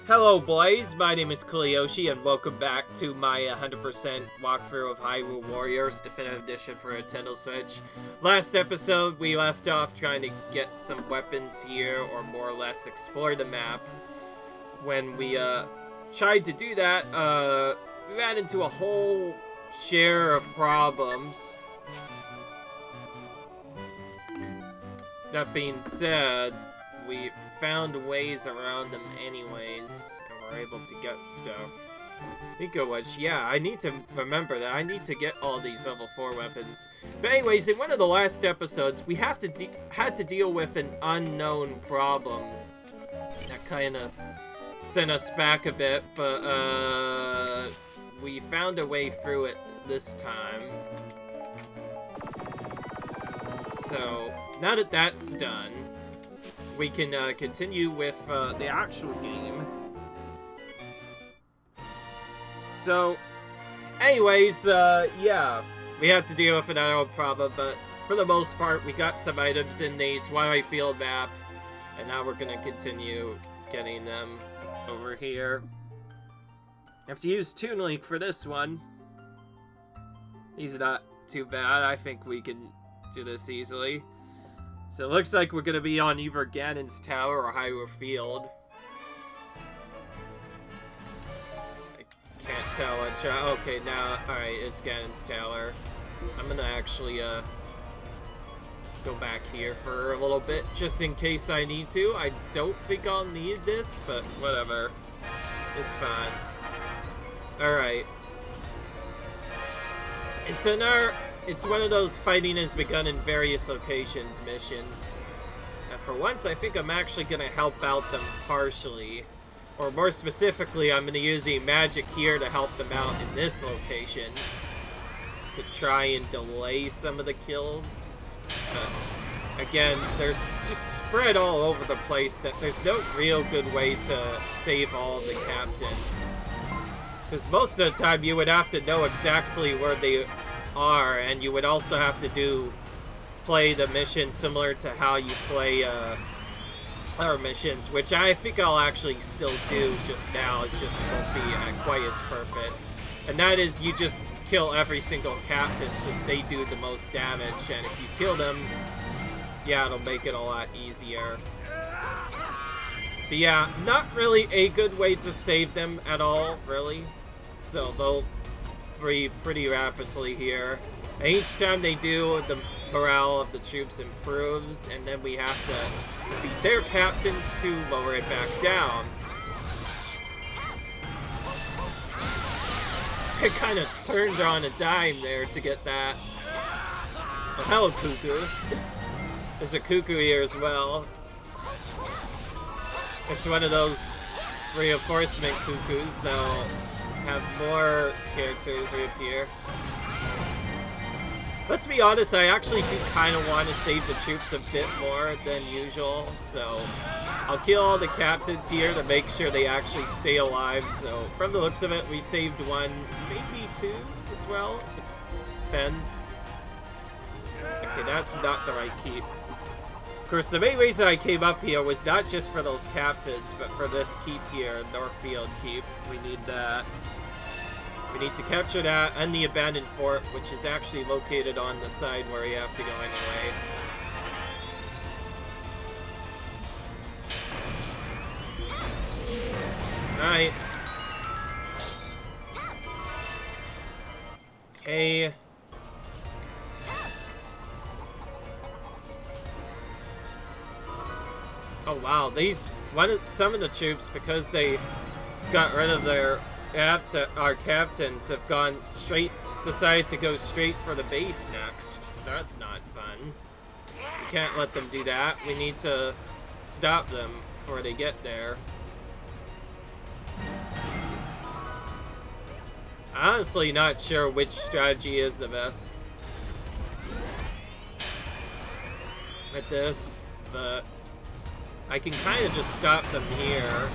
Hello boys, my name is Kuliyoshi and welcome back to my 100% walkthrough of Hyrule Warriors Definitive Edition for Nintendo Switch. Last episode we left off trying to get some weapons here, or more or less explore the map. When we tried to do that, we ran into a whole share of problems. That being said, we found ways around them anyways, and we're able to get stuff. Which, yeah, I need to remember that. I need to get all these level 4 weapons. But anyways, in one of the last episodes, we had to deal with an unknown problem. That kind of sent us back a bit, but we found a way through it this time. So, now that that's done, we can continue with the actual game. So, anyways, yeah, we had to deal with another problem, but for the most part, we got some items in the Twilight Field map, and now we're gonna continue getting them over here. I have to use Toon Link for this one. He's not too bad. I think we can do this easily. So it looks like we're going to be on either Ganon's Tower or Hyrule Field. I can't tell which. Okay, now, alright, it's Ganon's Tower. I'm going to actually go back here for a little bit, just in case I need to. I don't think I'll need this, but whatever. It's fine. Alright. And so now, it's one of those fighting has begun in various locations missions. And for once, I think I'm actually going to help out them partially. Or more specifically, I'm going to use the magic here to help them out in this location. To try and delay some of the kills. But again, there's just spread all over the place that there's no real good way to save all the captains. Because most of the time, you would have to know exactly where they are, and you would also have to play the mission similar to how you play our missions, which I think I'll actually still do just now. It's just won't be quite as perfect. And that is, you just kill every single captain since they do the most damage, and if you kill them, yeah, it'll make it a lot easier. But yeah, not really a good way to save them at all, really. So they'll free pretty rapidly here. And each time they do, the morale of the troops improves, and then we have to beat their captains to lower it back down. I kind of turned on a dime there to get that. Oh, hello, Cucco. There's a Cucco here as well. It's one of those reinforcement Cuccos that'll have more characters reappear. Let's be honest, I actually do kind of want to save the troops a bit more than usual, so I'll kill all the captains here to make sure they actually stay alive. So from the looks of it, we saved one, maybe two as well. Depends. Okay, that's not the right keep. Of course, the main reason I came up here was not just for those captains, but for this keep here, Northfield Keep. We need that. We need to capture that and the abandoned fort, which is actually located on the side where you have to go anyway. Alright. Okay. Oh wow, some of the troops, because they got rid of our captains, have decided to go straight for the base next. That's not fun. We can't let them do that. We need to stop them before they get there. I'm honestly not sure which strategy is the best at this, but I can kind of just stop them here.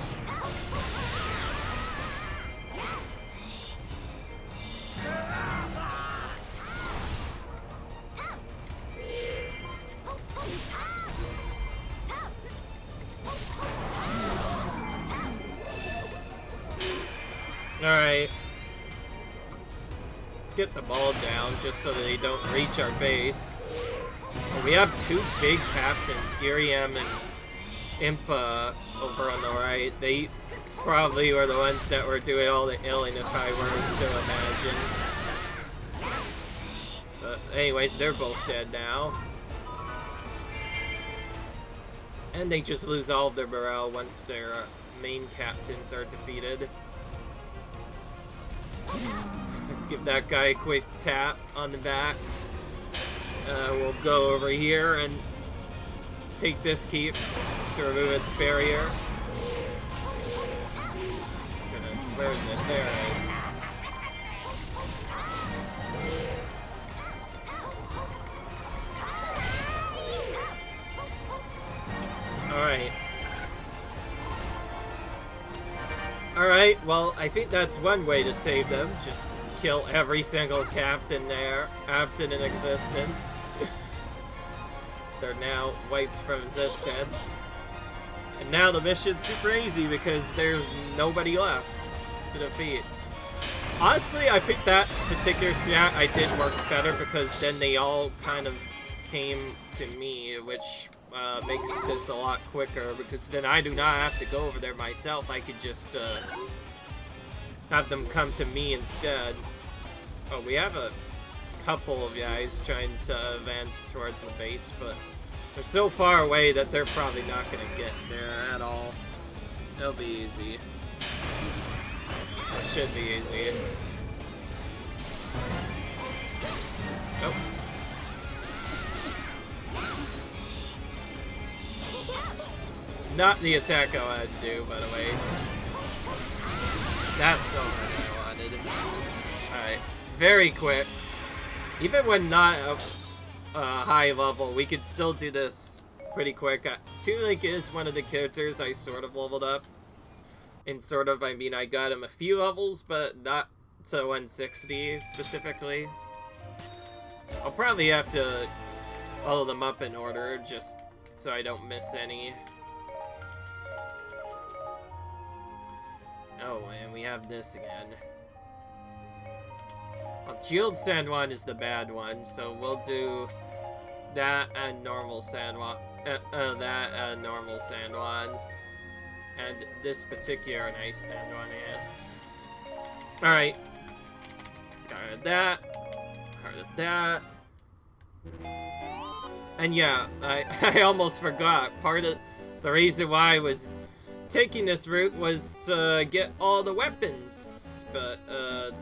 Alright. Let's get the ball down just so that they don't reach our base. Oh, we have two big captains, Giriam and Impa, over on the right. They probably were the ones that were doing all the illing if I were to imagine. But anyways, they're both dead now. And they just lose all of their morale once their main captains are defeated. Give that guy a quick tap on the back. We'll go over here and take this keep to remove its barrier. Goodness, where is it? There it is. Alright. Alright, well, I think that's one way to save them. Just kill every single captain there. Captain in existence. They're now wiped from existence. And now the mission's super easy because there's nobody left to defeat. Honestly, I think that particular strat I did work better because then they all kind of came to me, which makes this a lot quicker because then I do not have to go over there myself. I could just have them come to me instead. Oh, we have a couple of guys trying to advance towards the base, but they're so far away that they're probably not going to get there at all. It'll be easy. It should be easy. Nope. It's not the attack I wanted to do, by the way. That's not what I wanted. Alright. Very quick. Even when not high level, we could still do this pretty quick. Toon Link is one of the characters I sort of leveled up. And sort of, I mean, I got him a few levels, but not to 160 specifically. I'll probably have to follow them up in order, just so I don't miss any. Oh, and we have this again. Well, Geode Sandwon is the bad one, so we'll do that and normal Sandwon. Normal Sandwons. And this particular nice Sandwon, yes. Alright. Heard that. Heard that. And yeah, I almost forgot. Part of the reason why I was taking this route was to get all the weapons. But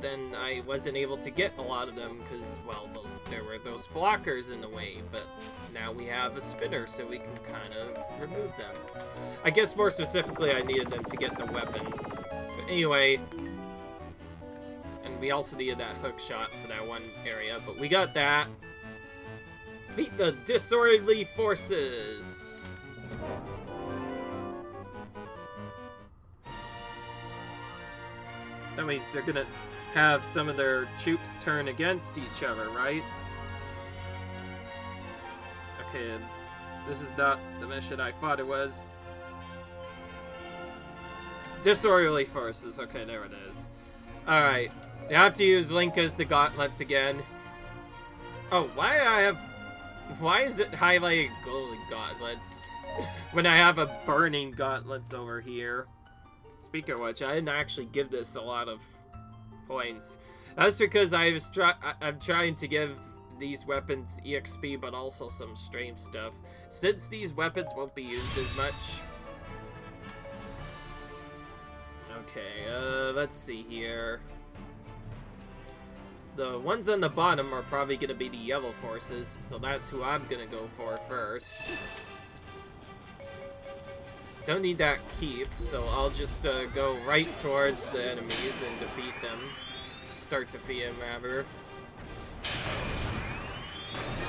then I wasn't able to get a lot of them because, well, there were those blockers in the way. But now we have a spinner, so we can kind of remove them. I guess more specifically, I needed them to get the weapons. But anyway, and we also needed that hook shot for that one area, but we got that. Defeat the disorderly forces. That means they're gonna have some of their troops turn against each other, right? Okay, this is not the mission I thought it was. Disorderly forces. Okay, there it is. Alright. You have to use Link as the gauntlets again. Oh, why is it highlighted golden gauntlets when I have a burning gauntlets over here? Speaking of which, I didn't actually give this a lot of points. That's because I'm trying to give these weapons EXP, but also some strength stuff. Since these weapons won't be used as much. Okay, let's see here. The ones on the bottom are probably going to be the yellow forces, so that's who I'm going to go for first. Don't need that keep, so I'll just go right towards the enemies and defeat them. Start defeating them, rather.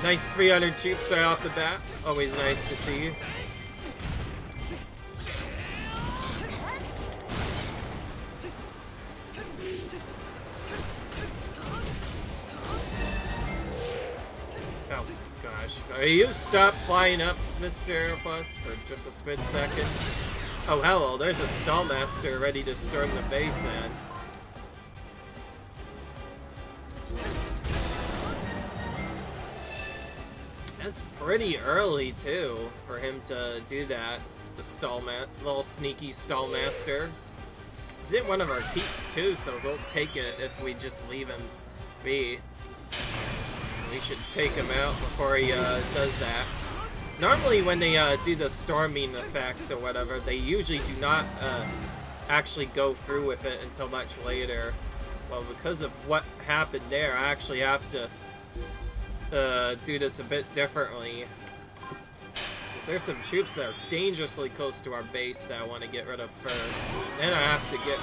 Nice 300 troops right off the bat. Always nice to see. Oh gosh. Are you stop flying up, Mr. Aeroplus, for just a split second? Oh hello, there's a Stallmaster ready to storm the base in. That's pretty early, too, for him to do that. The little sneaky stall master. He's in one of our keeps, too, so he'll take it if we just leave him be. We should take him out before he does that. Normally, when they do the storming effect or whatever, they usually do not actually go through with it until much later. Well, because of what happened there, I actually have to do this a bit differently. Because there's some troops that are dangerously close to our base that I want to get rid of first. Then I have to get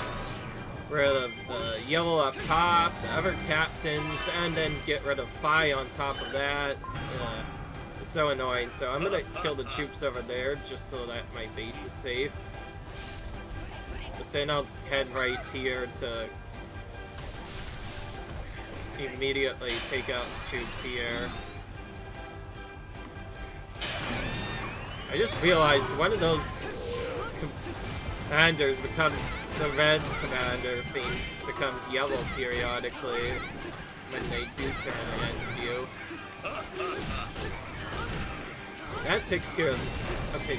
rid of the yellow up top, the other captains, and then get rid of Fi on top of that. It's so annoying. So I'm gonna kill the troops over there just so that my base is safe. But then I'll head right here to immediately take out the troops here. I just realized one of those commanders the red commander things becomes yellow periodically when they do turn against you. That takes care of... Okay,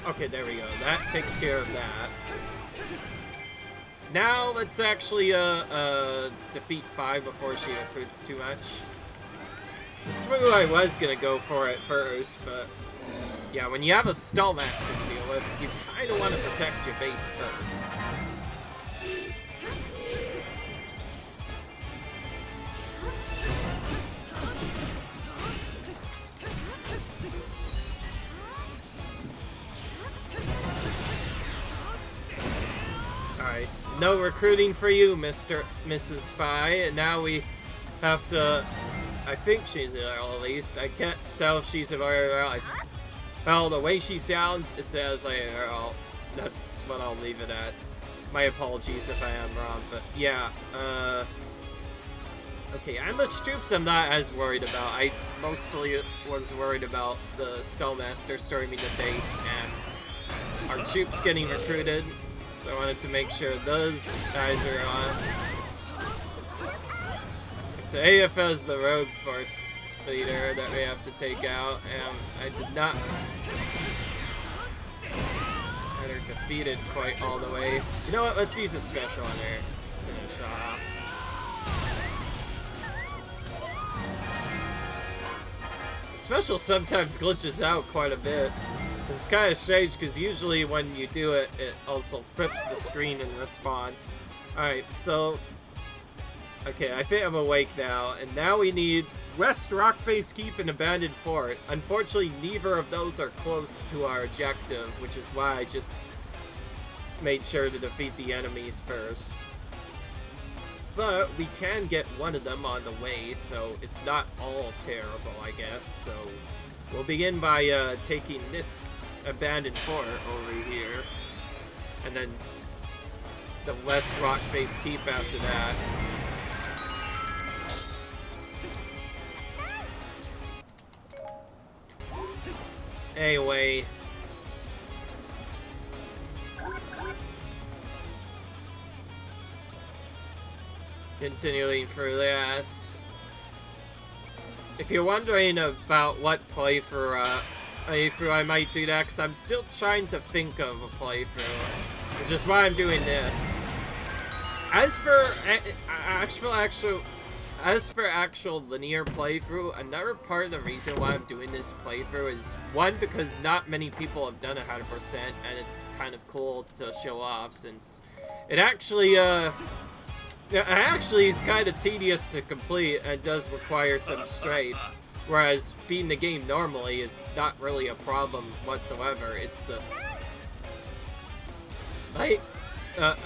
okay, there we go. That takes care of that. Now let's actually defeat Fi before she recruits too much. This is who I was gonna go for at first, but yeah, when you have a stall master to deal with, you kind of want to protect your base first. Alright, no recruiting for you, Mrs. Fi, and now we have to... I think she's an Earl at least. I can't tell if she's a Earl. Well, the way she sounds, it says like an Earl. That's what I'll leave it at. My apologies if I am wrong, but yeah. Okay, ambush troops I'm not as worried about. I mostly was worried about the Stallmaster storming the base and our troops getting recruited. So I wanted to make sure those guys are on. So AFL's the rogue force leader that we have to take out, and I did not get her defeated quite all the way. You know what? Let's use a special on her. Finish off. The special sometimes glitches out quite a bit. It's kind of strange because usually when you do it, it also flips the screen in response. Alright, so... Okay, I think I'm awake now, and now we need West Rockface Keep and Abandoned Fort. Unfortunately, neither of those are close to our objective, which is why I just made sure to defeat the enemies first. But we can get one of them on the way, so it's not all terrible, I guess. So we'll begin by taking this Abandoned Fort over here, and then the West Rockface Keep after that. Anyway, continuing through this. If you're wondering about what playthrough I might do next, I'm still trying to think of a playthrough, which is why I'm doing this. As for actual linear playthrough, another part of the reason why I'm doing this playthrough is, one, because not many people have done 100%, and it's kind of cool to show off, since it actually is kind of tedious to complete and does require some strength, whereas beating the game normally is not really a problem whatsoever. It's the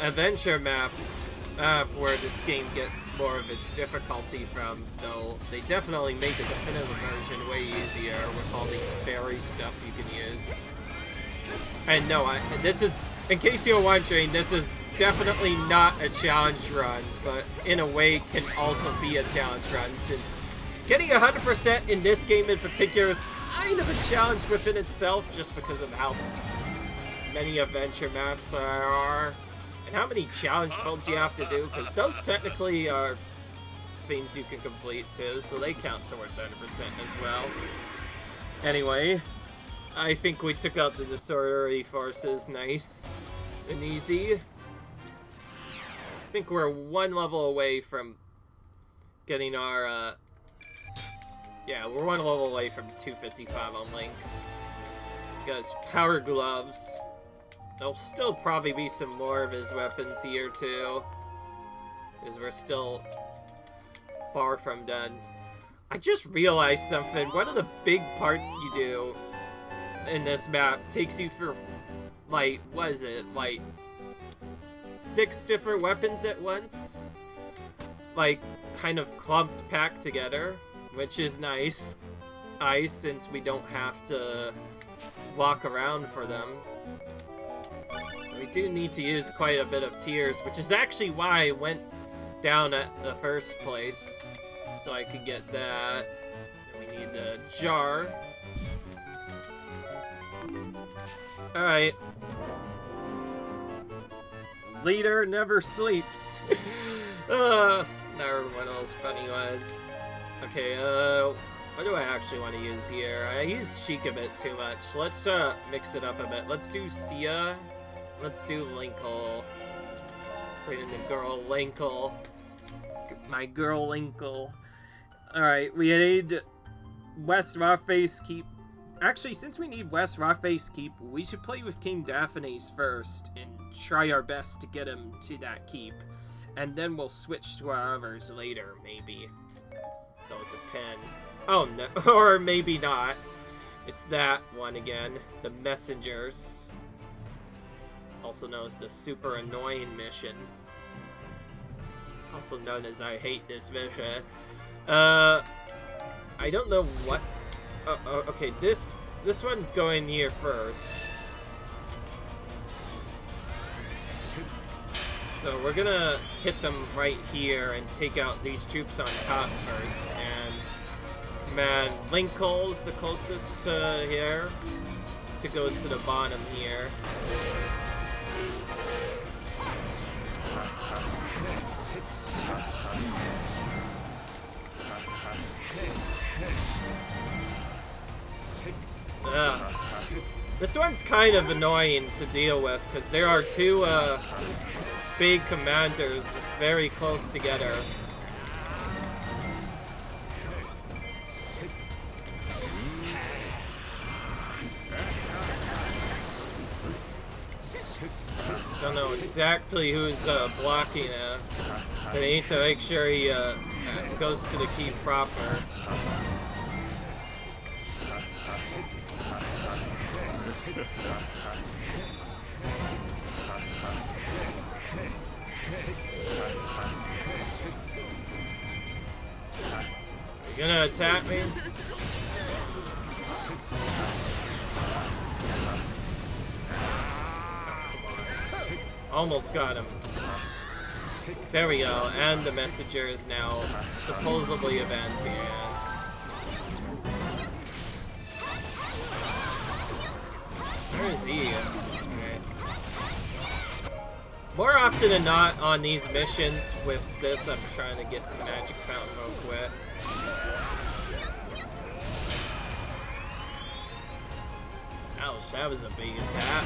adventure map where this game gets more of its difficulty from, though they definitely make the definitive version way easier with all these fairy stuff you can use. And no, this is, in case you're wondering, this is definitely not a challenge run, but in a way can also be a challenge run, since getting 100% in this game in particular is kind of a challenge within itself, just because of how many adventure maps there are. And how many challenge builds you have to do, because those technically are things you can complete too, so they count towards 100% as well. Anyway, I think we took out the disorderly forces nice and easy. I think we're one level away from getting our, yeah, we're one level away from 255 on Link. Because power gloves. There'll still probably be some more of his weapons here, too. Because we're still far from done. I just realized something. One of the big parts you do in this map takes you for, like, what is it? Like, 6 different weapons at once? Like, kind of clumped packed together. Which is nice. Since we don't have to walk around for them. We do need to use quite a bit of tears, which is actually why I went down at the first place. So I could get that. And we need the jar. Alright. Leader never sleeps. Never one of those funny ones. Okay, what do I actually want to use here? I use Sheik a bit too much. Let's mix it up a bit. Let's do Sia. Let's do Linkle. Bring in the girl Linkle. My girl Linkle. Alright, we need West Rockface Keep. Actually, since we need West Rockface Keep, we should play with King Daphnes first and try our best to get him to that keep. And then we'll switch to our others later, maybe. Though it depends. Oh, no. Or maybe not. It's that one again. The Messengers. Also known as the Super Annoying Mission. Also known as I Hate This Mission. I don't know what... okay, this one's going here first. So we're gonna hit them right here and take out these troops on top first. And man, Linkle's the closest to here to go to the bottom here. This one's kind of annoying to deal with because there are two big commanders very close together. Don't know exactly who's blocking it, but I need to make sure he goes to the key proper. You gonna attack me? Almost got him. There we go, and the messenger is now supposedly advancing. Where is he? Okay. More often than not on these missions with this, I'm trying to get to Magic Fountain real quick. Ouch, that was a big attack.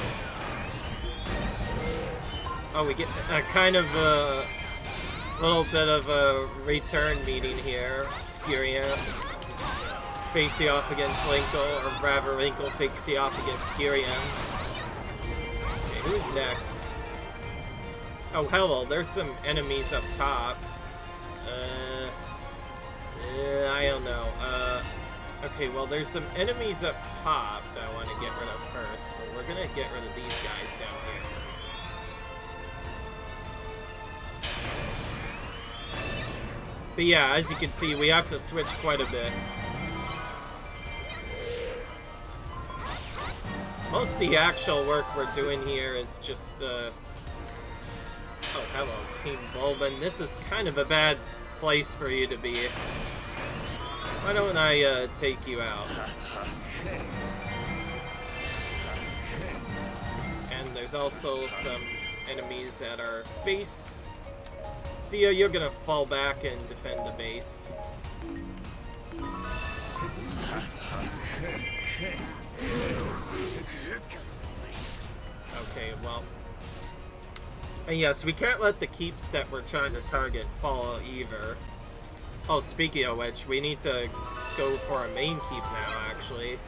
Oh, we get a kind of a little bit of a return meeting here. Furia facing off against Linkle, or rather Linkle facing off against Kyrian. Okay, who's next? Oh, hello, there's some enemies up top. I don't know. Okay, well, there's some enemies up top that I want to get rid of first, so we're gonna get rid of these guys down here first. But yeah, as you can see, we have to switch quite a bit. Most of the actual work we're doing here is just, oh, hello, King Bulbin. This is kind of a bad place for you to be. Why don't I, take you out? And there's also some enemies at our base. Sia, you're gonna fall back and defend the base. Okay, well. And yes, we can't let the keeps that we're trying to target fall either. Oh, speaking of which, we need to go for a main keep now, actually.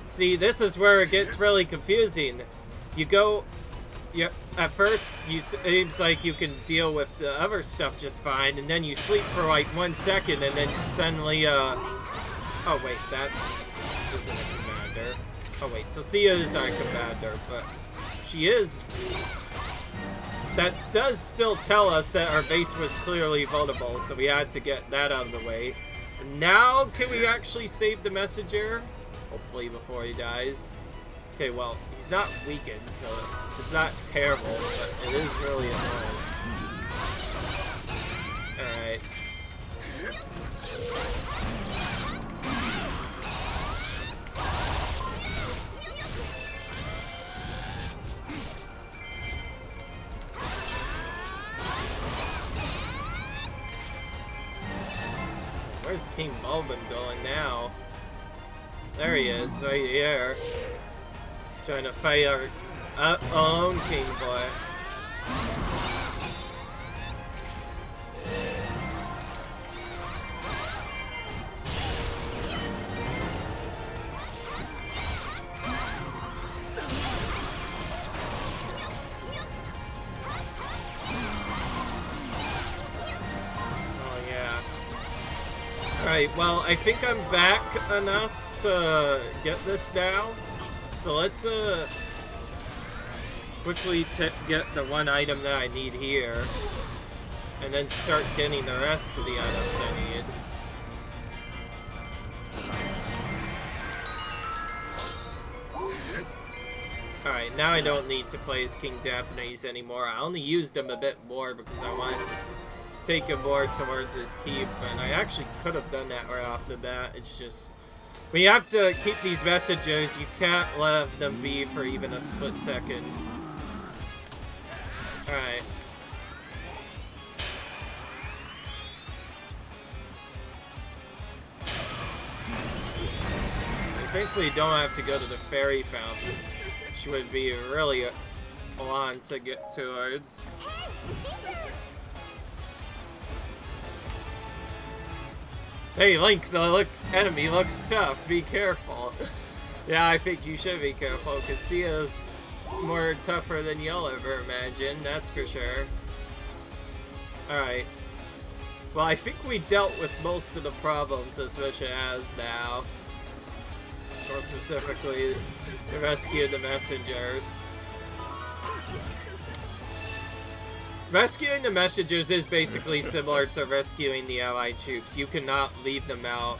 See, this is where it gets really confusing. You go... Yeah, at first, it seems like you can deal with the other stuff just fine, and then you sleep for like 1 second, and then suddenly, Oh, wait, that isn't a commander. Oh, wait, so Sia is our commander, but she is... That does still tell us that our base was clearly vulnerable, so we had to get that out of the way. And now, can we actually save the messenger? Hopefully before he dies. Okay, well, he's not weakened, so it's not terrible, but it is really annoying. Alright. Where's King Bulbin going now? There he is, right here. Trying to fight our own King Boy. Alright, well, I think I'm back enough to get this down. So let's quickly get the one item that I need here. And then start getting the rest of the items I need. Alright, now I don't need to play as King Daphnes anymore. I only used him a bit more because I wanted to take him more towards his keep, and I actually could have done that right off the bat. It's just, when you have to keep these messengers, you can't let them be for even a split second. Alright. Thankfully, you don't have to go to the fairy fountain, which would be really a lot to get towards. Hey Link, the enemy looks tough, be careful. Yeah, I think you should be careful, because Sia's more tougher than you'll ever imagine, that's for sure. Alright. Well, I think we dealt with most of the problems this mission has now. More specifically, the rescue of the messengers. Rescuing the messengers is basically similar to rescuing the allied troops. You cannot leave them out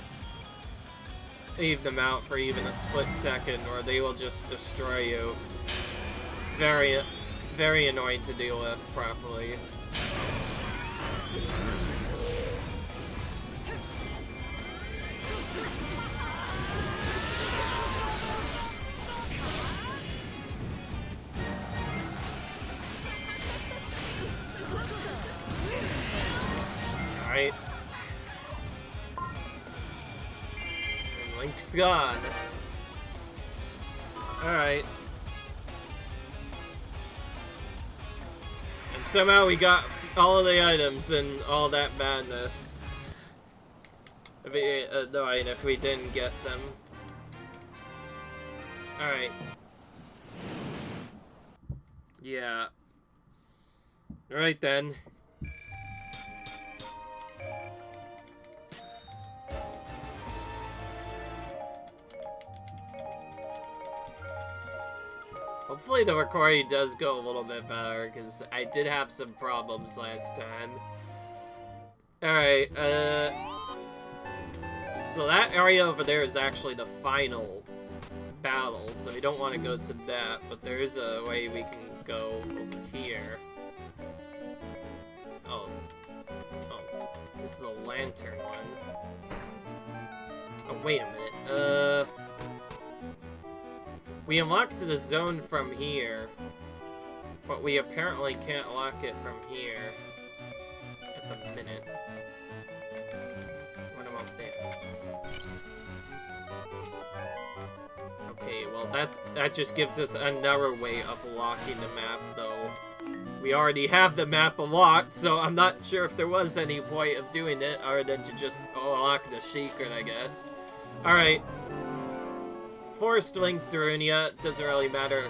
for even a split second, or they will just destroy you. Very, very annoying to deal with properly. Alright. And Link's gone. Alright. And somehow we got all of the items and all that madness. It'd be annoying if we didn't get them. Alright. Yeah. Alright then. Hopefully the recording does go a little bit better, because I did have some problems last time. Alright, so that area over there is actually the final battle, so we don't want to go to that, but there is a way we can go over here. Oh, this is a lantern one. Oh, wait a minute, we unlocked the zone from here, but we apparently can't lock it from here at the minute. What about this? Okay, well that just gives us another way of locking the map, though. We already have the map unlocked, so I'm not sure if there was any point of doing it other than to just unlock the secret, I guess. Alright. Forest Link Darunia, doesn't really matter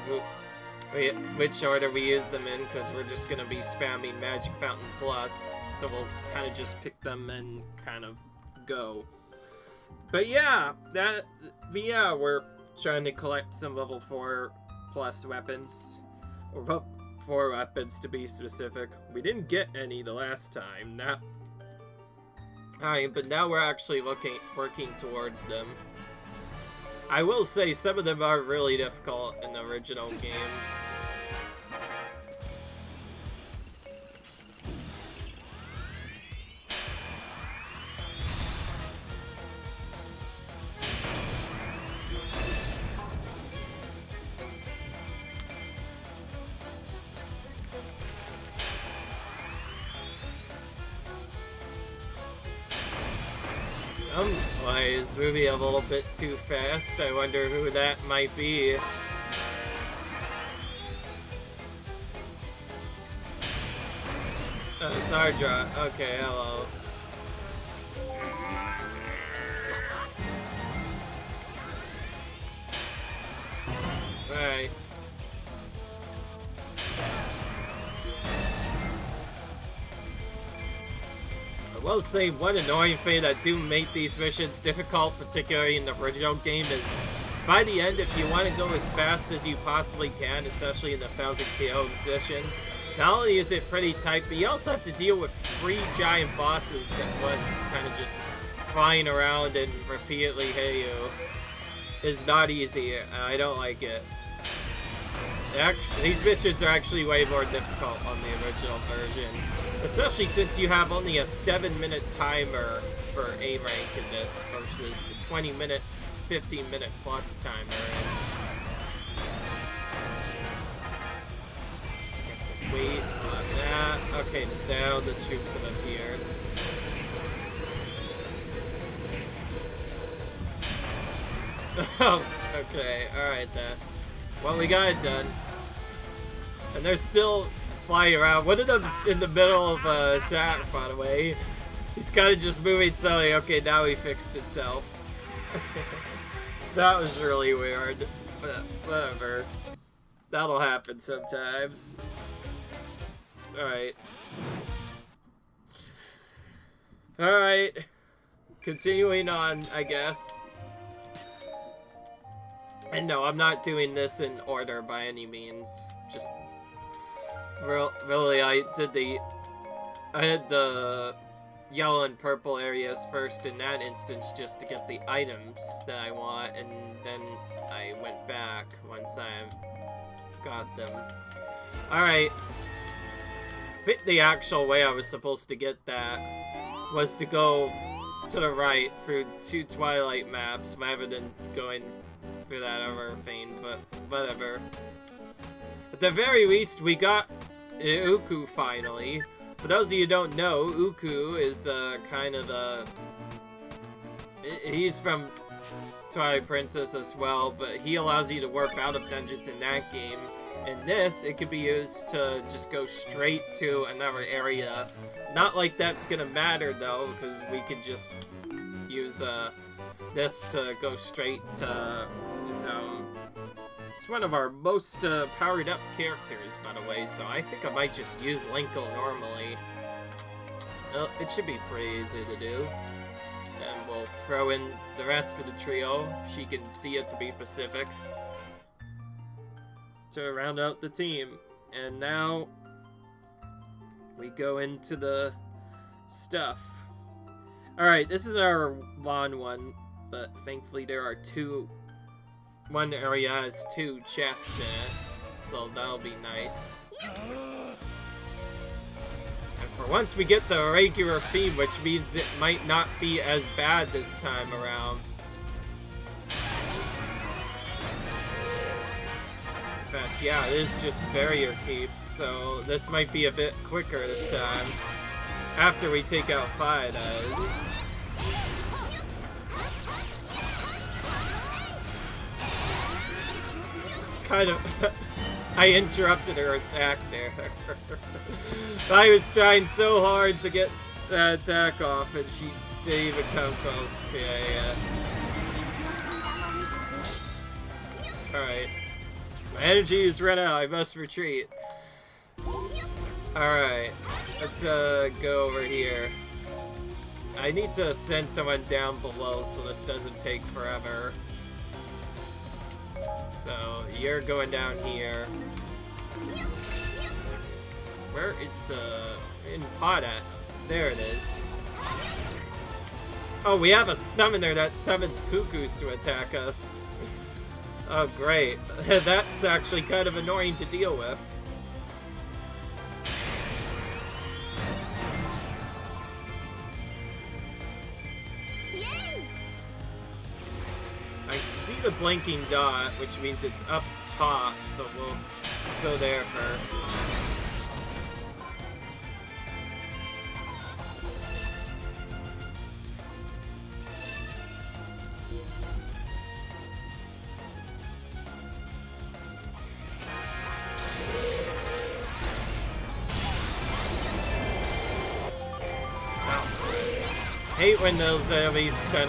which order we use them in, because we're just going to be spamming Magic Fountain Plus, so we'll kind of just pick them and kind of go. But yeah, we're trying to collect some level 4 plus weapons, or 4 weapons to be specific. We didn't get any the last time. Alright, but now we're actually working towards them. I will say some of them are really difficult in the original game. Some plays moving a little bit too fast. I wonder who that might be. Sardra. Okay, hello. Alright. I will say one annoying thing that do make these missions difficult, particularly in the original game, is by the end, if you want to go as fast as you possibly can, especially in the 1000 KO missions, not only is it pretty tight, but you also have to deal with 3 giant bosses at once, kind of just flying around and repeatedly hit you. It's not easy. I don't like it. These missions are actually way more difficult on the original version. Especially since you have only a 7-minute timer for A rank in this versus the 20-minute, 15-minute plus timer. Have to wait on that. Okay, now the troops have appeared. Oh, okay, alright then. Well, we got it done. And they're still flying around. One of them's in the middle of an attack, by the way. He's kind of just moving slowly. Okay, now he fixed itself. That was really weird. But whatever. That'll happen sometimes. Alright. Alright. Continuing on, I guess. And no, I'm not doing this in order by any means. Just really, I had the yellow and purple areas first in that instance just to get the items that I want, and then I went back once I got them. Alright. I think the actual way I was supposed to get that was to go to the right through 2 Twilight maps rather than going through that other thing, but whatever. At the very least, we got Uku finally. For those of you who don't know, Uku is kind of a... He's from Twilight Princess as well, but he allows you to warp out of dungeons in that game. In this, it could be used to just go straight to another area. Not like that's gonna matter though, because we could just use this to go straight to his own. It's one of our most powered up characters, by the way, so I think I might just use Linkle normally. Well, it should be pretty easy to do. Then we'll throw in the rest of the trio. She can see it to be Pacific. To round out the team. And now we go into the stuff. Alright, this is our lawn one, but thankfully there are 2. One area has 2 chests in it, so that'll be nice. And for once we get the regular theme, which means it might not be as bad this time around. In fact, yeah, it is just barrier keeps, so this might be a bit quicker this time. After we take out Fi, that is. kind of... I interrupted her attack there. I was trying so hard to get that attack off, and she didn't even come close. Yeah. Alright. My energy is run out. I must retreat. Alright. Let's go over here. I need to send someone down below so this doesn't take forever. So, you're going down here. Where is the pot at? There it is. Oh, we have a summoner that summons Cuccos to attack us. Oh, great. That's actually kind of annoying to deal with. I see the blinking dot, which means it's up top, so we'll go there first. Hate when those enemies spin.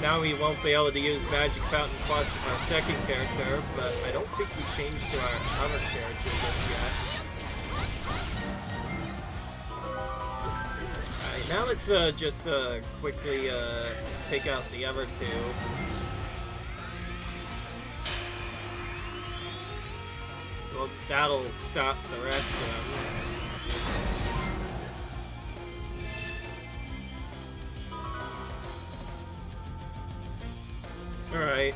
Now we won't be able to use Magic Fountain Plus with our second character, but I don't think we changed to our other character just yet. Alright, now let's just quickly take out the other two. Well, that'll stop the rest of them. Alright.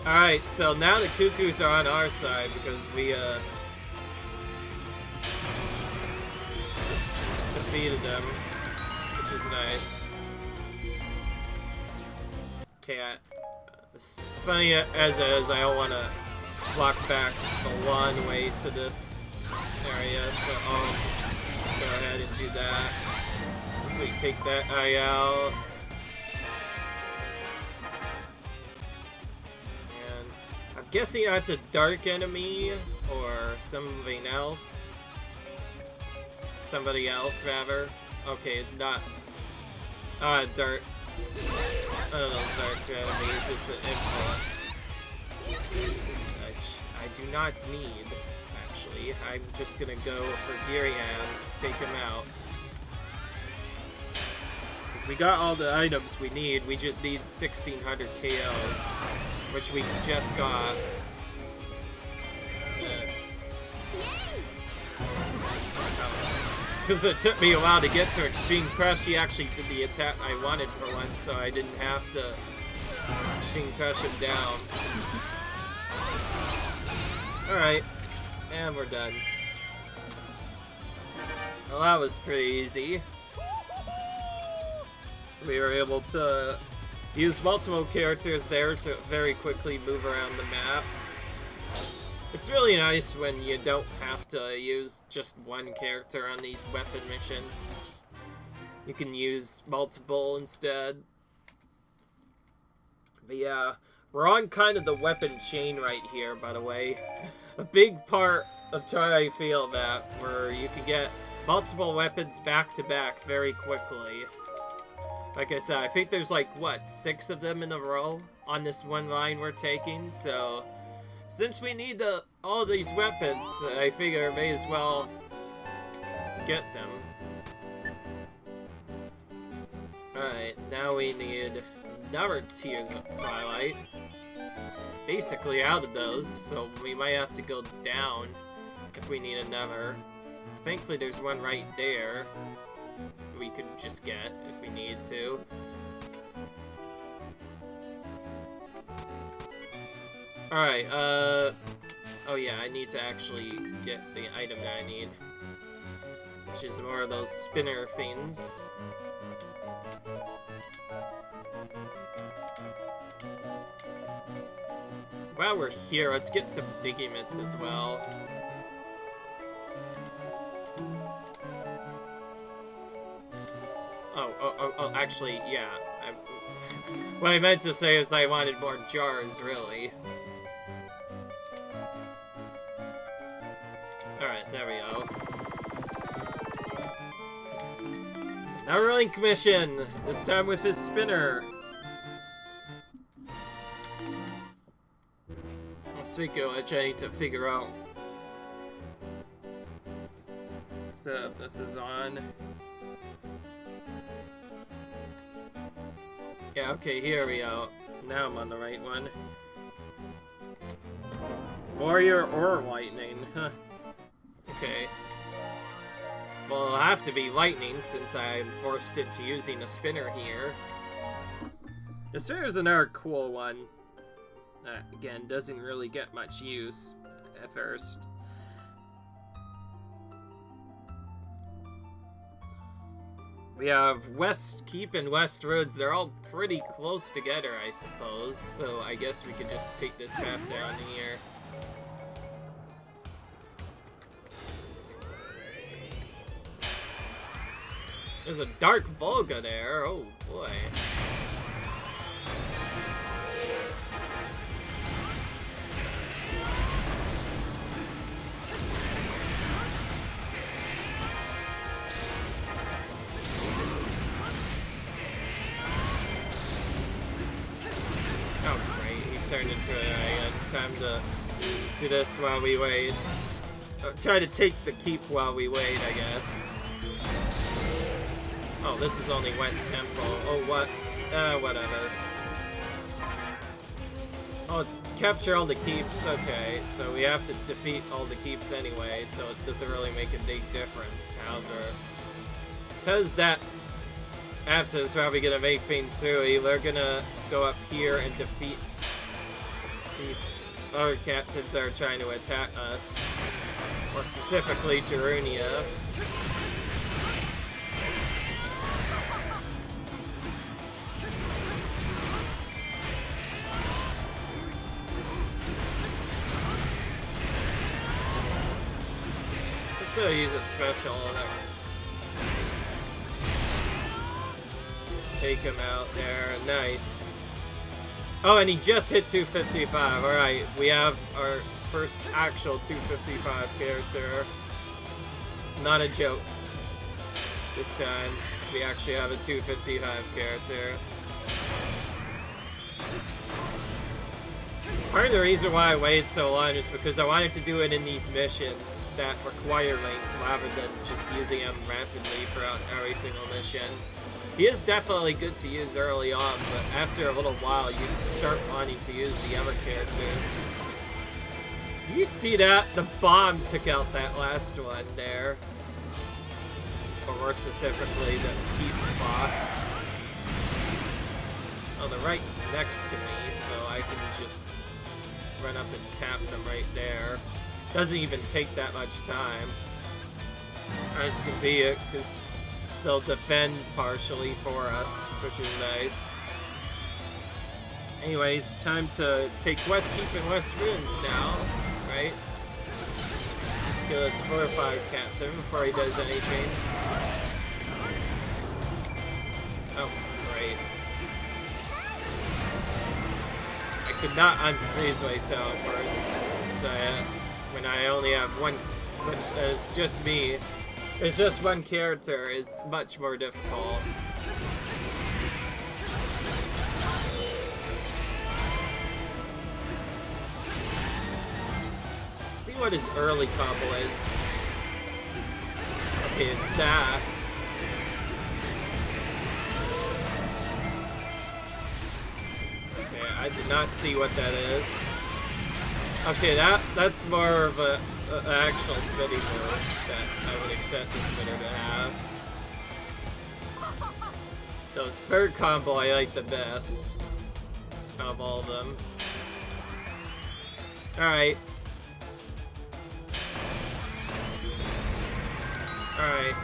Alright, so now the Cuccos are on our side because we, defeated them, which is nice. Okay, as funny as it is, I don't want to block back the long way to this area, so I'll just go ahead and do that. We take that eye out. And I'm guessing that's a dark enemy or something else. Somebody else, rather. Okay, it's not. Dark. I don't know, dark enemies. It's an influence. I do not need, actually. I'm just gonna go for Girian, take him out. We got all the items we need, we just need 1600 KOs, which we just got. Because it took me a while to get to Extreme Crush, he actually did the attack I wanted for once, so I didn't have to Extreme Crush him down. Alright, and we're done. Well, that was pretty easy. We were able to use multiple characters there to very quickly move around the map. It's really nice when you don't have to use just one character on these weapon missions. You can use multiple instead. But yeah, we're on kind of the weapon chain right here, by the way. A big part of Twilight Field that where you can get multiple weapons back to back very quickly. Like I said, I think there's like, what, 6 of them in a row on this one line we're taking, so since we need all these weapons, I figure I may as well get them. Alright, now we need another Tears of Twilight. Basically out of those, so we might have to go down if we need another. Thankfully there's one right there we could just get if we need to. Alright, oh yeah, I need to actually get the item that I need, which is more of those spinner things. While we're here, let's get some Digimits as well. Oh, actually, yeah. What I meant to say is I wanted more jars, really. Alright, there we go. Another link mission! This time with his spinner. Speaking of which, I need to figure out. So, this is on. Yeah, okay, here we go. Now I'm on the right one. Warrior or lightning, huh. Okay. Well, it'll have to be lightning since I'm forced into using a spinner here. The spinner's another cool one. Again, doesn't really get much use at first. We have West Keep and West Roads. They're all pretty close together, I suppose. So I guess we could just take this path down here. There's a Dark Volga there. Oh boy. Turned into it. I got time to do this while we wait. Try to take the keep while we wait, I guess. Oh, this is only West Temple. Oh, what? Whatever. Oh, it's capture all the keeps. Okay, so we have to defeat all the keeps anyway, so it doesn't really make a big difference. However, because that after is probably gonna make things through, they're gonna go up here and defeat these other captains that are trying to attack us, or specifically Gerunia. Let's still use a special. Take him out there. Nice. Oh, and he just hit 255. Alright, we have our first actual 255 character. Not a joke. This time, we actually have a 255 character. Part of the reason why I waited so long is because I wanted to do it in these missions that require Link rather than just using him rapidly throughout every single mission. He is definitely good to use early on, but after a little while, you start wanting to use the other characters. Do you see that? The bomb took out that last one there. Or more specifically, the Keep boss. Oh, they're right next to me, so I can just run up and tap them right there. Doesn't even take that much time. As can be it, because they'll defend partially for us, which is nice. Anyways, time to take West Keep and West Ruins now, right? Kill this 4 or 5 captain before he does anything. Oh, great. I could not unfreeze myself first, so when I only have one, when it's just me. It's just one character, it's much more difficult. See what his early combo is. Okay, it's that. Okay, I did not see what that is. Okay, that's more of a actual spinning move that I would accept the spinner to have. Those third combo I like the best of all of them. Alright. Alright.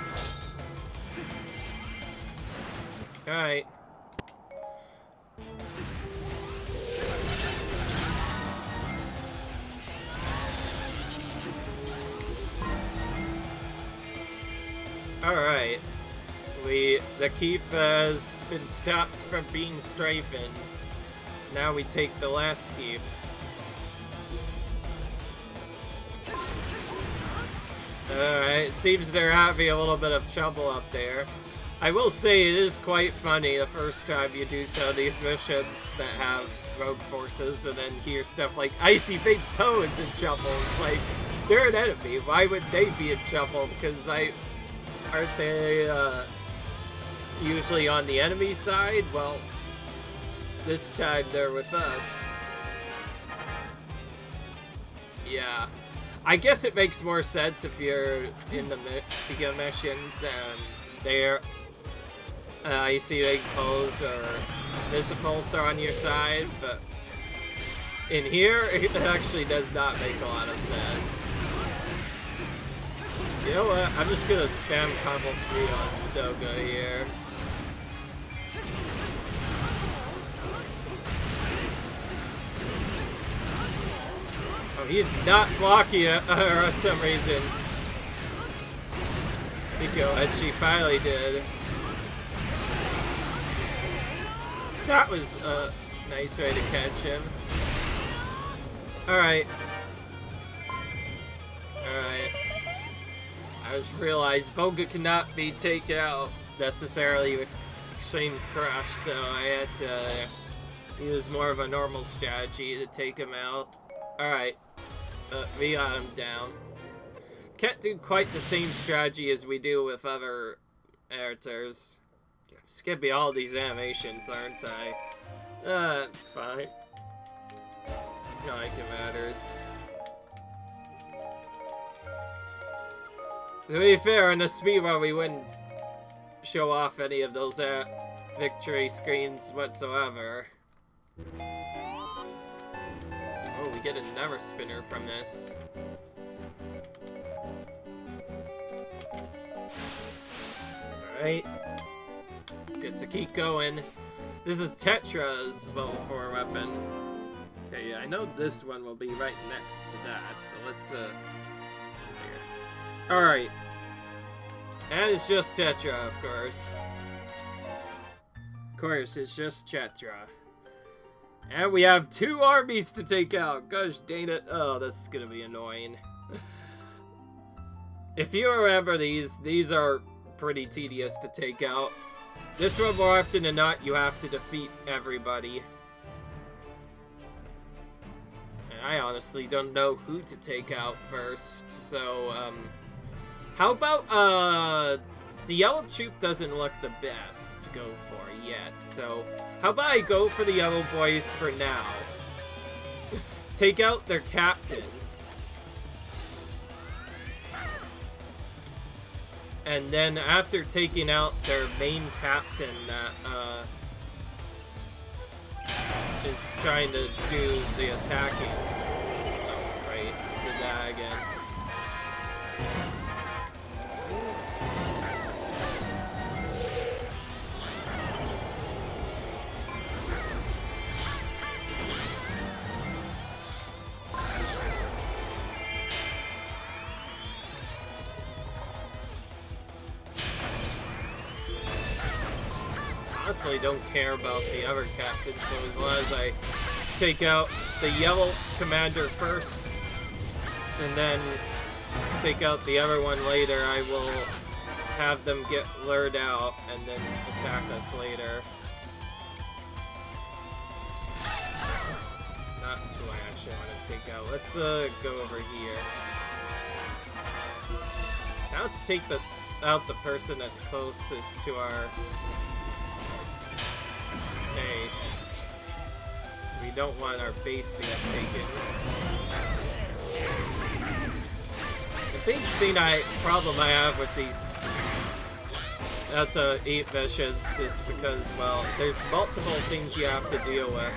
Alright. Alright. The keep has been stopped from being strafing. Now we take the last keep. Alright, it seems they're having a little bit of trouble up there. I will say it is quite funny the first time you do some of these missions that have rogue forces and then hear stuff like Icy Big Poe is in trouble. It's like, they're an enemy. Why would they be in trouble? Because aren't they usually on the enemy side? Well, this time they're with us. Yeah. I guess it makes more sense if you're in the Mexico missions and they're Icy Big Poes or Visipulse are on your side, but in here, it actually does not make a lot of sense. You know what? I'm just gonna spam combo 3 on Doga here. Oh, he's not blocking it for some reason. Cucco, and she finally did. That was a nice way to catch him. Alright. Alright. I just realized Boga cannot be taken out necessarily with Extreme Crush, so I had to use more of a normal strategy to take him out. Alright. We got him down. Can't do quite the same strategy as we do with other avatars. Skipping all these animations, aren't I? It's fine. Not like it matters. To be fair, in the speedrun we wouldn't show off any of those victory screens whatsoever. Oh, we get another spinner from this. Alright. Get to keep going. This is Tetra's level 4 weapon. Okay, yeah, I know this one will be right next to that, so let's, Alright. And it's just Tetra, of course. Of course, it's just Tetra. And we have 2 armies to take out. Gosh dang it. Oh, this is gonna be annoying. If you remember these are pretty tedious to take out. This one, more often than not, you have to defeat everybody. And I honestly don't know who to take out first, so, how about, the yellow troop doesn't look the best to go for yet, so how about I go for the yellow boys for now? Take out their captains. And then after taking out their main captain that is trying to do the attacking. Oh, right, did that again. Honestly, don't care about the other captains, so as long as I take out the yellow commander first, and then take out the other one later, I will have them get lured out and then attack us later. That's not who I actually want to take out. Let's go over here. Now let's take out the person that's closest to our base. So we don't want our base to get taken. The big problem I have with these that's 8 missions is because, well, there's multiple things you have to deal with.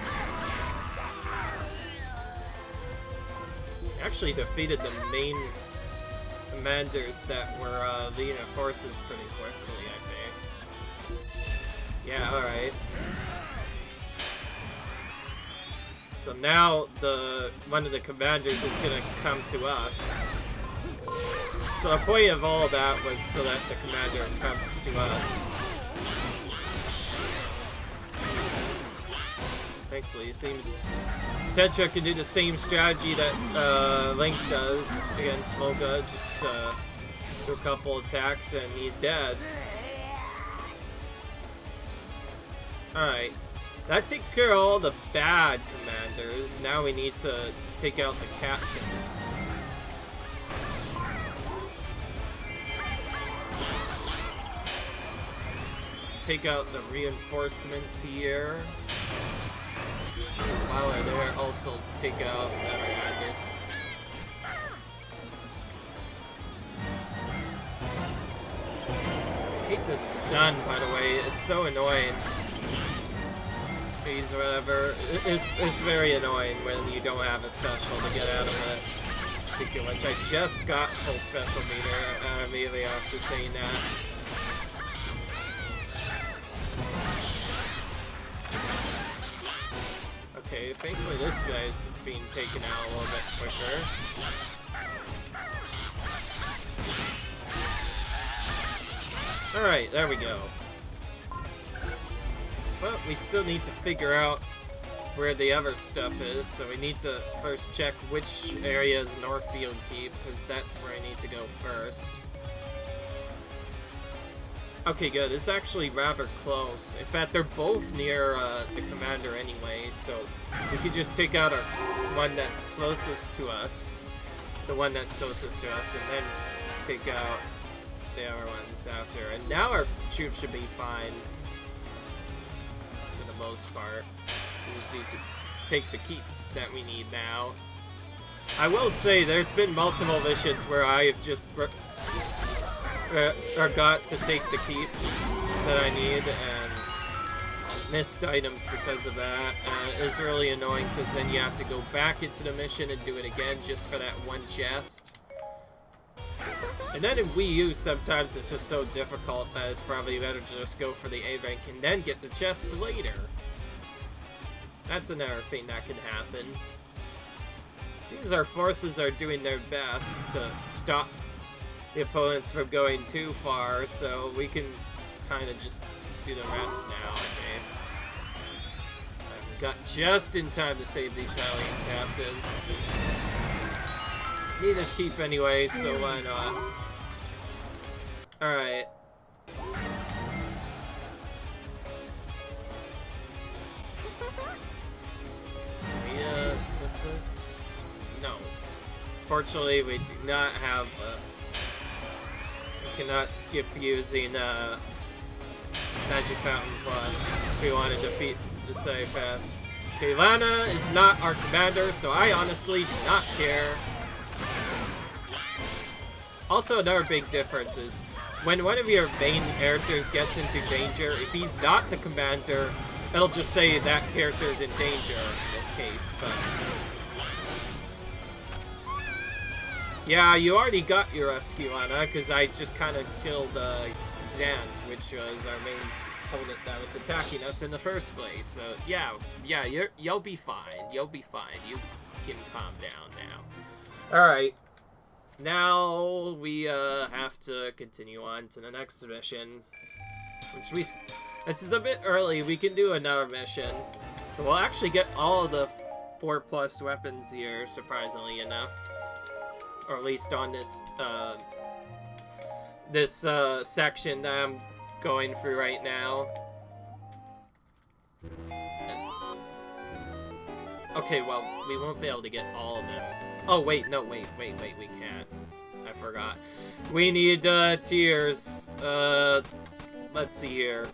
Actually defeated the main commanders that were leading forces pretty quickly, I think. Yeah, alright. So now one of the commanders is gonna come to us. So the point of all of that was so that the commander comes to us. Thankfully, it seems Tetra can do the same strategy that Link does against Volga. Just do a couple attacks and he's dead. Alright. That takes care of all the bad commanders. Now we need to take out the captains. Take out the reinforcements here. While we're there, also take out the commanders. I hate this stun, by the way. It's so annoying. Phase or whatever. It's very annoying when you don't have a special to get out of it. Speaking of which, I just got full special meter immediately after saying that. Okay, thankfully this guy's being taken out a little bit quicker. Alright, there we go. But we still need to figure out where the other stuff is, so we need to first check which area is Northfield Keep, because that's where I need to go first. Okay, good. It's actually rather close. In fact, they're both near the commander anyway, so we could just take out our one that's closest to us, and then take out the other ones after. And now our troops should be fine, for the most part. We just need to take the keeps that we need now. I will say, there's been multiple missions where I have just got to take the keeps that I need and missed items because of that. It's really annoying because then you have to go back into the mission and do it again just for that one chest. And then in Wii U, sometimes it's just so difficult that it's probably better to just go for the A rank and then get the chest later. That's another thing that can happen. Seems our forces are doing their best to stop the opponents from going too far, so we can kind of just do the rest now, okay? I've got just in time to save these alien captives. Need this keep anyway, so why not? Alright. No. Fortunately, we do not have we cannot skip using Magic Fountain Plus if we want to defeat the Cypass. Okay, Lana is not our commander, so I honestly do not care. Also, another big difference is when one of your main characters gets into danger, if he's not the commander, it'll just say that character is in danger in this case, but yeah, you already got your rescue, Lana, because I just kind of killed Zant, which was our main opponent that was attacking us in the first place. So yeah, you'll be fine. You'll be fine. You can calm down now. All right, now we have to continue on to the next mission, which it's a bit early. We can do another mission, so we'll actually get all of the 4+ weapons here, surprisingly enough. Or at least on this section that I'm going through right now. Okay, well, we won't be able to get all of them. Oh, wait, no, wait, we can't. I forgot. We need tiers. Let's see here.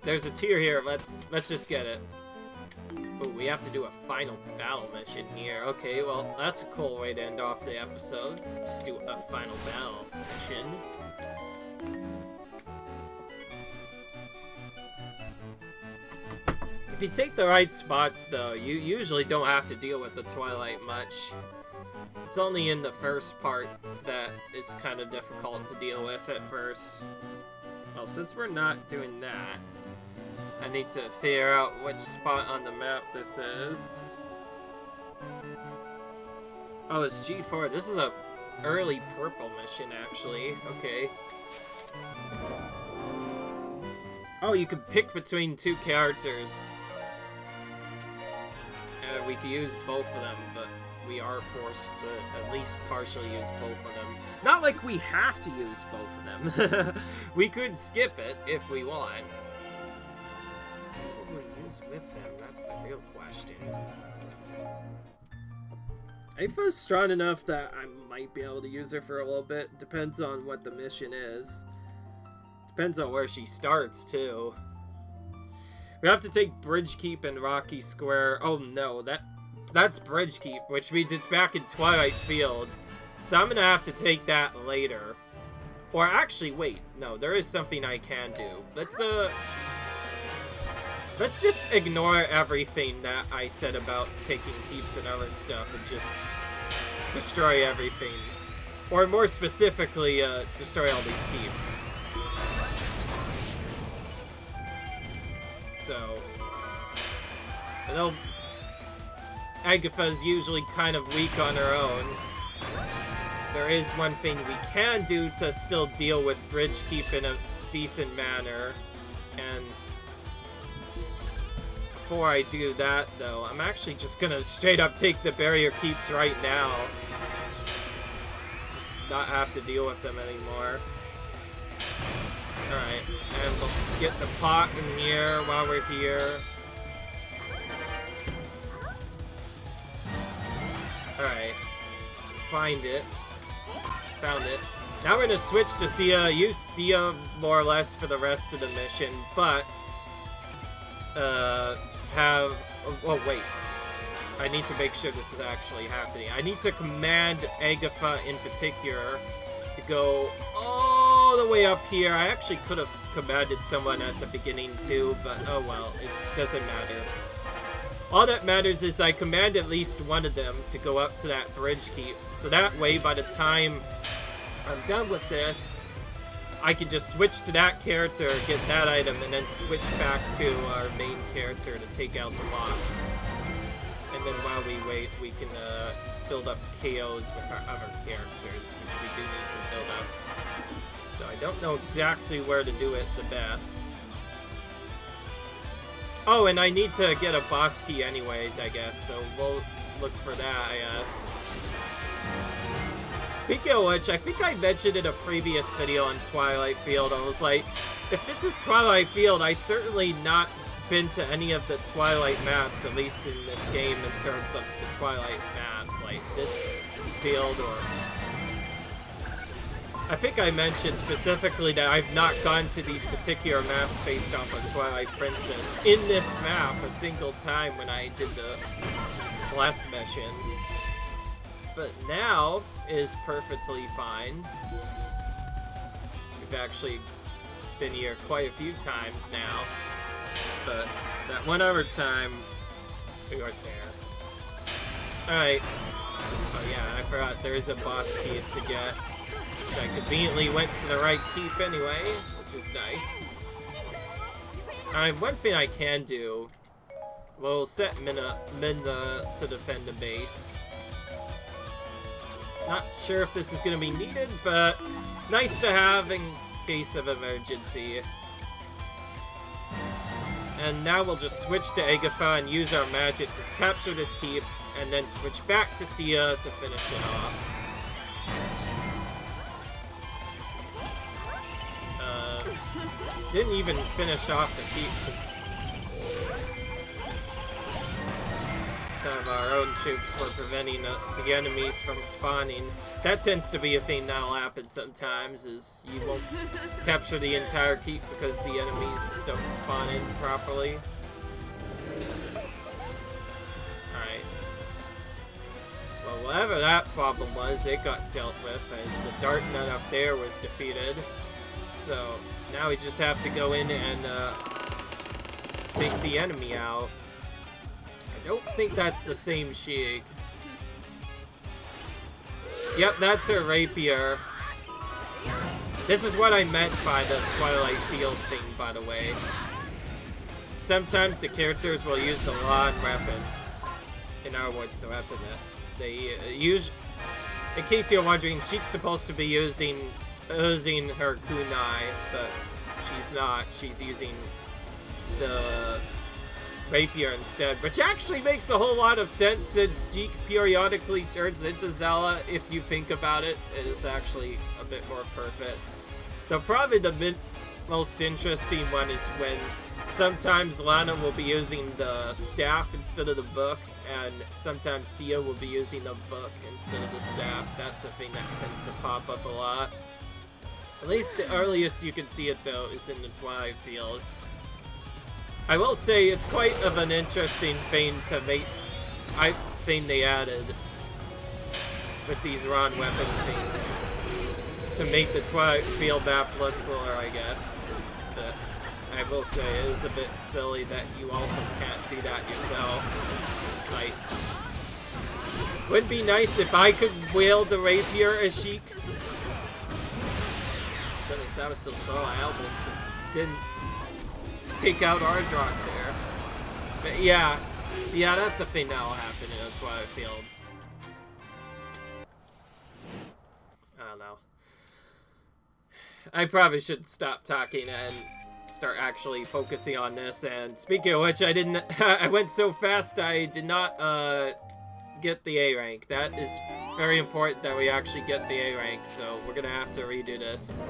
There's a tier here. Let's just get it. Oh, we have to do a final battle mission here. Okay, well, that's a cool way to end off the episode. Just do a final battle mission. If you take the right spots, though, you usually don't have to deal with the Twilight much. It's only in the first parts that it's kind of difficult to deal with at first. Well, since we're not doing that, I need to figure out which spot on the map this is. Oh, it's G4. This is a early purple mission, actually. Okay. Oh, you can pick between two characters. we could use both of them, but we are forced to at least partially use both of them. Not like we have to use both of them. We could skip it if we want. What will we use with them? That's the real question. Aoife's strong enough that I might be able to use her for a little bit. Depends on what the mission is. Depends on where she starts, too. We have to take Bridgekeep and Rocky Square. Oh no, that's Bridgekeep, which means it's back in Twilight Field. So I'm gonna have to take that later. Or actually, wait, no, there is something I can do. Let's just ignore everything that I said about taking keeps and other stuff and just destroy everything. Or more specifically, destroy all these keeps. So, I know Agatha's usually kind of weak on her own. There is one thing we can do to still deal with Bridgekeep in a decent manner. And before I do that, though, I'm actually just gonna straight up take the barrier keeps right now. Just not have to deal with them anymore. Alright, and we'll get the pot in here while we're here. Alright. Find it. Found it. Now we're gonna switch to Sia. Use Sia more or less for the rest of the mission, but oh wait. I need to make sure this is actually happening. I need to command Agatha in particular to go all the way up here. I actually could have commanded someone at the beginning too, but oh well, it doesn't matter. All that matters is I command at least one of them to go up to that Bridgekeep, so that way by the time I'm done with this, I can just switch to that character, get that item, and then switch back to our main character to take out the boss. And then while we wait, we can build up KOs with our other characters, which we do need to build up. Though I don't know exactly where to do it the best. Oh, and I need to get a boss key anyways, I guess, so we'll look for that, I guess. Speaking of which, I think I mentioned in a previous video on Twilight Field, I was like, if this is Twilight Field, I've certainly not been to any of the Twilight maps, at least in this game, in terms of the Twilight maps, like this field, or... I think I mentioned specifically that I've not gone to these particular maps based off of Twilight Princess in this map a single time when I did the last mission. But now is perfectly fine. We've actually been here quite a few times now. But that one other time, we weren't there. Alright. Oh yeah, I forgot there is a boss key to get. Which I conveniently went to the right keep anyway, which is nice. One thing I can do, we'll set Minna to defend the base. Not sure if this is going to be needed, but nice to have in case of emergency. And now we'll just switch to Agatha and use our magic to capture this keep, and then switch back to Sia to finish it off. Didn't even finish off the keep because some of our own troops were preventing the enemies from spawning. That tends to be a thing that'll happen sometimes, is you won't capture the entire keep because the enemies don't spawn in properly. Alright. Well, whatever that problem was, it got dealt with as the Dark Nut up there was defeated. So... now we just have to go in and take the enemy out. I don't think that's the same Sheik. Yep, that's her rapier. This is what I meant by the Twilight Field thing, by the way. Sometimes the characters will use the lawn weapon. In other words, the weapon that they use. In case you're wondering, Sheik's supposed to be using her kunai, but she's not. She's using the Rapier instead, which actually makes a whole lot of sense since Sheik periodically turns into Zella. If you think about it, it is actually a bit more perfect. Though probably the most interesting one is when sometimes Lana will be using the staff instead of the book, and sometimes Sia will be using the book instead of the staff. That's a thing that tends to pop up a lot. At least the earliest you can see it, though, is in the Twilight field. I will say it's quite of an interesting thing to make. Thing they added with these Ron weapon things to make the Twilight field map look cooler, I guess. But I will say it is a bit silly that you also can't do that yourself. Like, would be nice if I could wield the rapier as Sheik. Goodness, that was so slow. I almost didn't take out Ardrock there. But yeah, that's the thing that will happen in a Twilight field. I don't know. I probably should stop talking and start actually focusing on this. And speaking of which, I went so fast I did not get the A rank. That is very important that we actually get the A rank, so we're gonna have to redo this.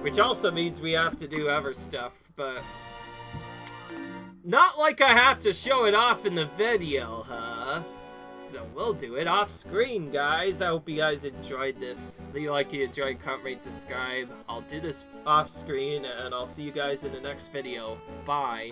Which also means we have to do other stuff, but not like I have to show it off in the video, huh? So we'll do it off screen, guys. I hope you guys enjoyed this. If you like, you enjoyed, comment, rate, subscribe. I'll do this off screen, and I'll see you guys in the next video. Bye.